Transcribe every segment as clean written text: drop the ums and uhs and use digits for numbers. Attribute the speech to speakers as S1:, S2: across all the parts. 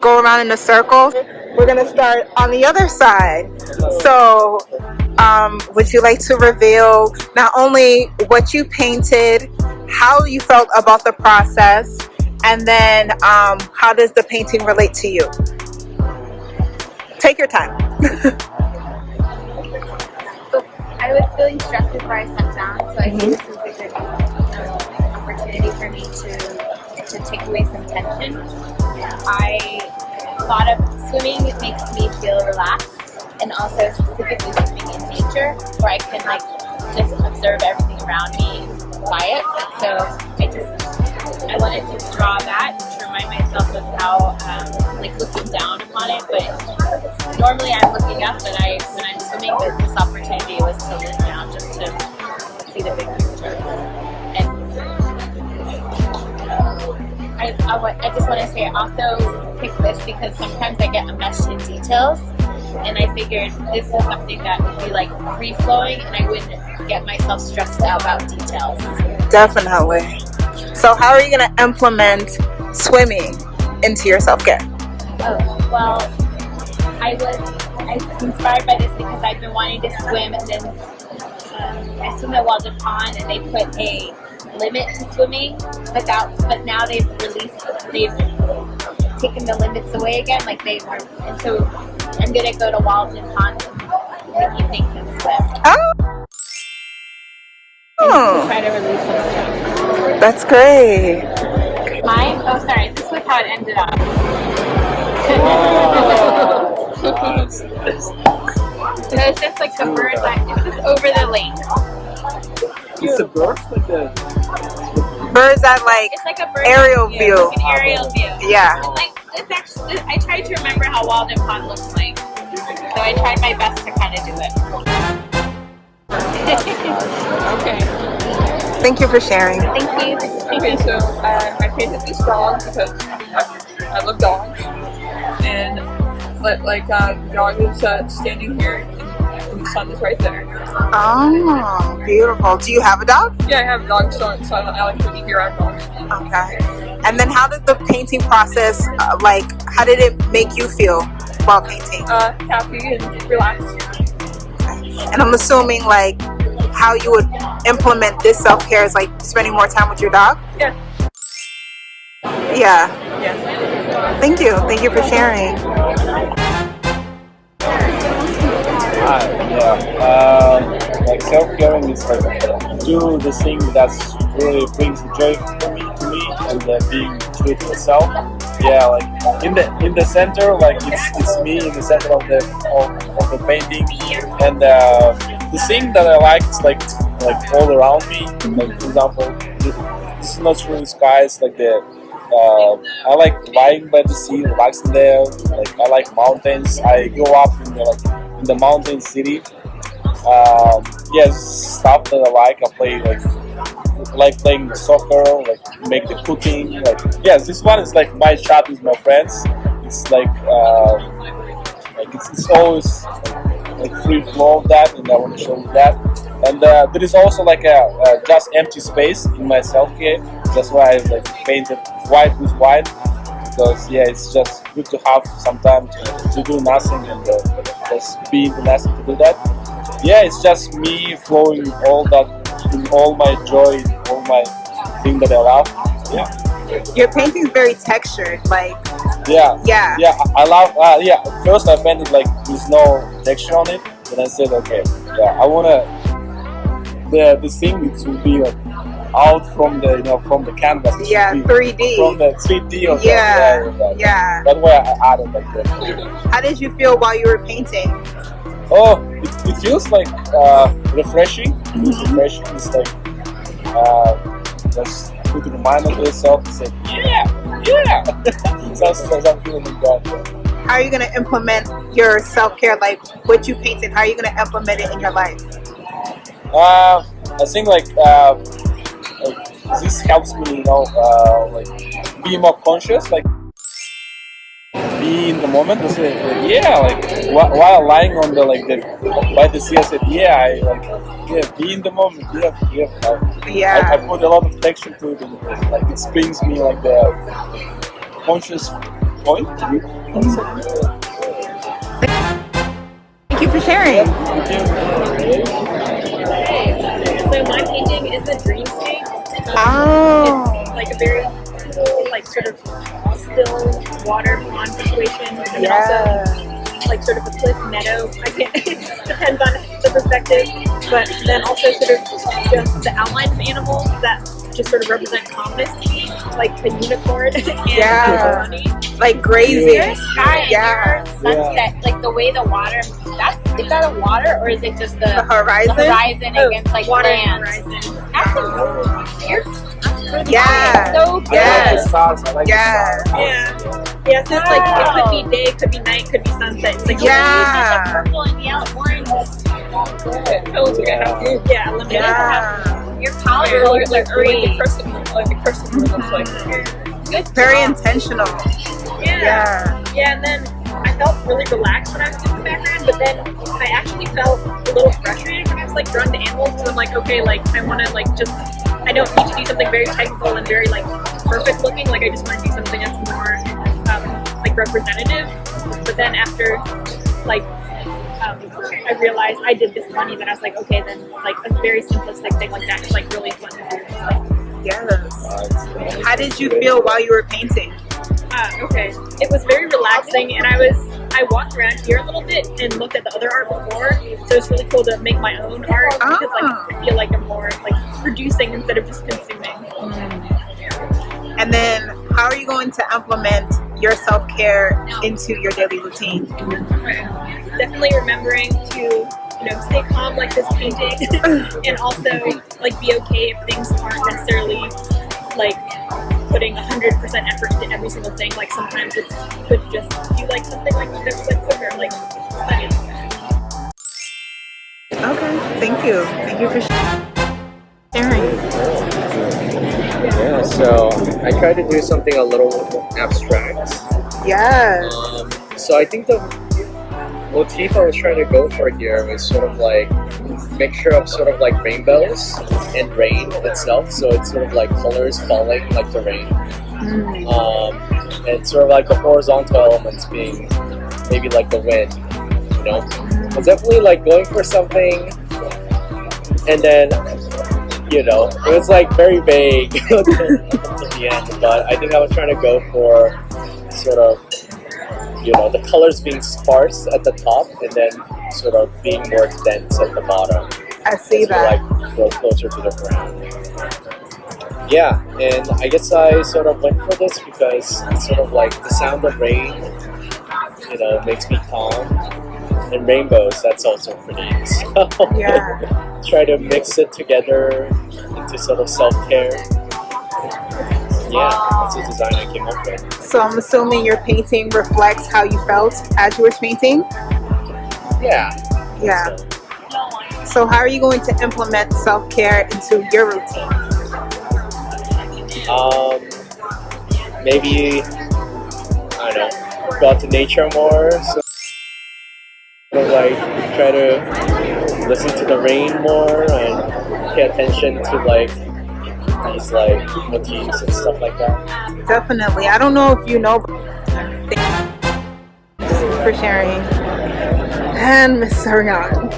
S1: go around in a circle. We're going to start on the other side. So would you like to reveal not only what you painted, how you felt about the process, and then how does the painting relate to you? Take your time.
S2: So I was feeling stressed before I sat down, so I think this was a good opportunity for me to take away some tension. I thought of swimming makes me feel relaxed, and also specifically swimming in nature, where I can like just observe everything around me quiet. So I wanted to draw that to remind myself of how like looking down upon it. But normally I'm looking up, but when I'm swimming, this opportunity was to look down just to see the big picture. And I just want to say I also picked this because sometimes I get enmeshed in details, and I figured this is something that would be like free flowing, and I wouldn't get myself stressed out about details.
S1: Definitely. So how are you going to implement swimming into your self-care?
S2: Oh, well, I was inspired by this because I've been wanting to swim, and then I swim at Walden Pond, and they put a limit to swimming, but now they've taken the limits away again, and so I'm gonna go to Walden Pond in the evenings and swim.
S1: Oh,
S2: To try to release some stress.
S1: that's great.
S2: Mine? Oh, sorry. This was how it ended up. So it's just like the birds. It's just over the lake.
S3: It's a bird, like the
S1: Birds that
S2: It's like a bird
S1: aerial view.
S2: Like an aerial view.
S1: Yeah.
S2: And like it's actually, I tried to remember how Walden Pond looks like, so I tried my best to kind of do it.
S3: okay.
S1: Thank you for sharing.
S2: Thank you.
S3: Okay, so I painted this dog because I love dogs, and the dog is standing here, and the sun is right there.
S1: Oh, beautiful. Do you have a dog?
S3: Yeah, I have a dog, so I like to be here around dogs.
S1: Okay. And then how did the painting process, how did it make you feel while painting?
S3: Happy and relaxed.
S1: And I'm assuming how you would implement this self-care is spending more time with your dog?
S3: Yeah.
S1: Yeah.
S3: Yeah.
S1: Thank you. Thank you for sharing.
S4: Self-caring is do the thing that's really brings joy to me and being true to myself. Yeah, in the center, it's me in the center of the painting, and the thing that I like is like all around me. Like for example, this is not really skies. I like lying by the sea, relaxing there. I like mountains. I grew up in the mountain city. Stuff that I like. I play like playing soccer, make the cooking. This one is my chat with my friends. It's it's always free flow of that, and I want to show you that. And there is also a just empty space in my self-care. That's why I painted white with white, because it's just good to have some time to do nothing and just be in the nothing to do that. It's just me flowing all that in all my joy, all my thing that I love.
S1: Your painting's very textured,
S4: I love. First I painted with no texture on it, then I said, okay, I wanna the thing it will be out from the canvas.
S1: 3D.
S4: From the 3D of
S1: yeah.
S4: That's why I added that.
S1: How did you feel while you were painting?
S4: Oh, it feels refreshing. It feels refreshing. It's just put in the mind of yourself and say, so I'm feeling good.
S1: How are you going to implement your self-care, what you painted? How are you going to implement it in your life?
S4: I think this helps me, be more conscious, be in the moment. I say, while lying on by the sea, I said, be in the moment. I put a lot of texture to it, and it brings me the conscious point.
S1: Thank you for sharing.
S2: So my painting is a dreamscape.
S1: Oh.
S2: It's like a very cool, like sort of still water pond situation, and then also like sort of a cliff meadow. I can't. Depends on the perspective, but then also sort of just the outline of animals that just sort of represent calmness to me, like the unicorn and the bunny.
S1: Like grazing.
S2: Your sky and your sunset, like the way the water. Is that a water or is it just the
S1: horizon?
S2: The horizon against like
S3: water
S2: land.
S3: and horizon.
S2: That's so good.
S1: Yes.
S4: I like the stars. I like
S1: Yeah.
S4: the stars.
S3: Yeah, so it's like it could be day, could be night, could be sunset. It's like
S1: Yeah.
S2: The purple and yellow, orange.
S3: colors
S1: Yeah.
S3: eliminate.
S1: Yeah.
S2: Your palette
S3: Or
S2: colors are
S3: like
S2: great.
S3: the crescent moon looks like.
S2: Good
S1: Very
S2: job.
S1: intentional.
S3: Yeah, and then I felt really relaxed when I was doing the background, but then I actually felt a little frustrated when I was like drawn to animals. So I'm like, okay, like I want to like just, I don't need to do something very technical and very like perfect looking. Like I just want to do something that's more like representative. But then after like I realized I did this bunny, that I was like, okay, then like a very simplistic thing like that is like really fun to do. Like,
S1: Yes. How did you feel while you were painting?
S2: Okay. It was very relaxing, and I walked around here a little bit and looked at the other art before, so it's really cool to make my own art because like I feel like I'm more like producing instead of just consuming.
S1: And then how are you going to implement your self-care into your daily routine?
S2: Definitely remembering to stay calm like this painting, and also like be okay if things aren't necessarily like putting 100% effort into every single thing. Like sometimes it could just be like something like that's like quicker, like studying.
S1: Okay, thank you for sharing.
S5: Yeah, so I try to do something a little abstract.
S1: Yes.
S5: So I think the motif I was trying to go for here was sort of like mixture of sort of like rainbows and rain itself. So it's sort of like colors falling like the rain. And sort of like the horizontal elements being maybe like the wind, you know? I was definitely like going for something, and then it was like very vague until the end, but I think I was trying to go for sort of the colors being sparse at the top and then sort of being more dense at the bottom.
S1: I see that.
S5: Like go closer to the ground. Yeah, and I guess I sort of went for this because it's sort of like the sound of rain, makes me calm. And rainbows, that's also pretty. So
S1: Yeah.
S5: try to mix it together into sort of self-care. Yeah, that's the design I came up with.
S1: So I'm assuming your painting reflects how you felt as you were painting?
S5: Yeah.
S1: Yeah. So how are you going to implement self-care into your routine?
S5: Maybe, I don't know, go out to nature more. So like try to listen to the rain more and pay attention to like these like motifs and stuff like that.
S1: Definitely. I don't know if you know, but thank you for sharing. And Miss Sarian.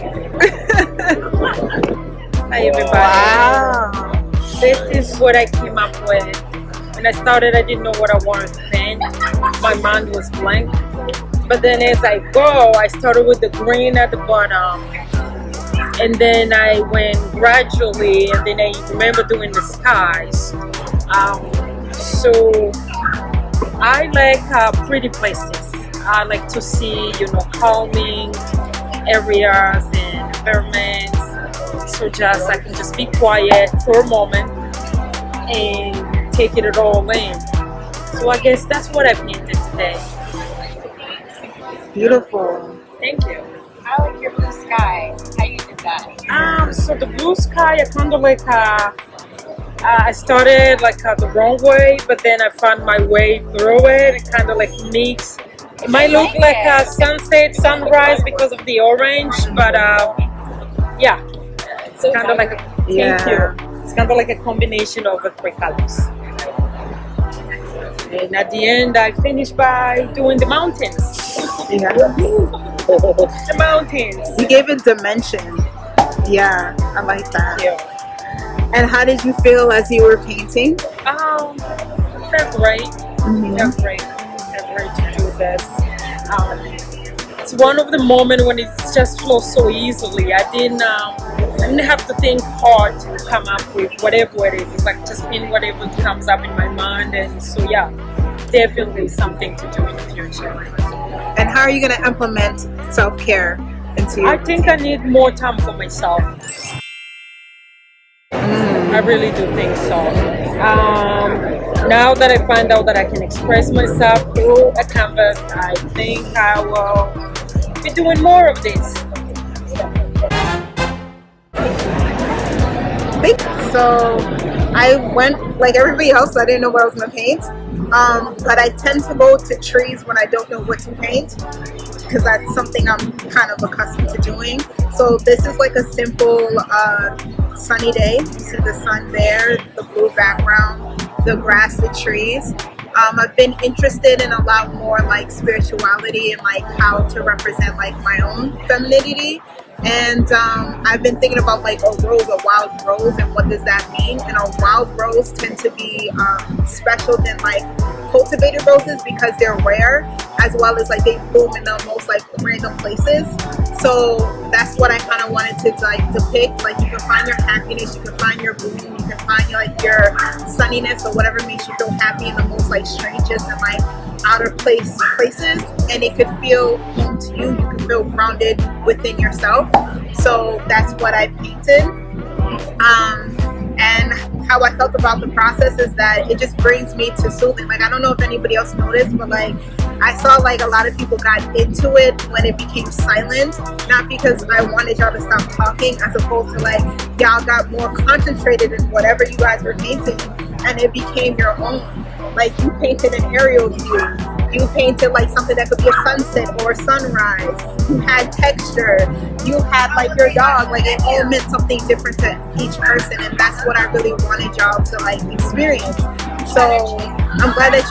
S6: Hi everybody.
S1: Wow.
S6: This is what I came up with. When I started, I didn't know what I wanted to paint. My mind was blank. But then as I go, I started with the green at the bottom. And then I went gradually, and then I remember doing the skies. So I like pretty places. I like to see, calming areas and environments. So I can just be quiet for a moment and take it all in. So I guess that's what I painted today.
S1: Beautiful.
S6: Thank you.
S2: I like your blue sky. How you did that?
S6: So the blue sky, I kind of like, I started like the wrong way, but then I found my way through it. It kind of like mixed. It might look like a sunset, sunrise because of the orange, but yeah, it's kind of like thank you. It's kind of like a combination of the three colors. And at the end, I finished by doing the mountains.
S1: Yeah.
S6: The mountains.
S1: You gave it dimension. Yeah, I like that.
S6: Yeah.
S1: And how did you feel as you were painting?
S6: Felt great. Felt great. Felt great to do this. It's one of the moments when it just flows so easily. I didn't have to think hard to come up with whatever it is. It's like just in whatever comes up in my mind, and so yeah, definitely something to do in the future.
S1: And how are you going to implement self-care into your
S6: I think I need more time for myself. I really do think so. Now that I find out that I can express myself through a canvas, I think I will be doing more of this.
S1: So I went like everybody else. I didn't know what I was going to paint. But I tend to go to trees when I don't know what to paint, because that's something I'm kind of accustomed to doing. So this is like a simple sunny day. You see the sun there, the blue background, the grass, the trees. I've been interested in a lot more like spirituality and like how to represent like my own femininity. And I've been thinking about like a rose, a wild rose, and what does that mean? And a wild rose tend to be special than like cultivated roses because they're rare, as well as like they bloom in the most like random places. So that's what I kind of wanted to like depict. Like you can find your happiness, you can find your bloom, you can find like your sunniness or whatever makes you feel happy in the most like strangest and like outer places, and it could feel home to you. You can feel grounded within yourself. So that's what I painted. And how I felt about the process is that it just brings me to soothing. Like I don't know if anybody else noticed, but like I saw like a lot of people got into it when it became silent, not because I wanted y'all to stop talking, as opposed to like y'all got more concentrated in whatever you guys were painting, and it became your own. Like you painted an aerial view, you painted like something that could be a sunset or a sunrise, you had texture, you had like your dog, like it all meant something different to each person, and that's what I really wanted y'all to like experience. So I'm glad that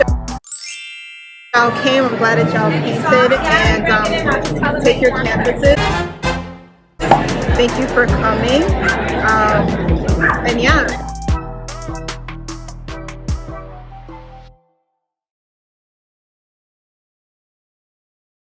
S1: y'all came, I'm glad that y'all painted, and take your canvases. Thank you for coming, and yeah.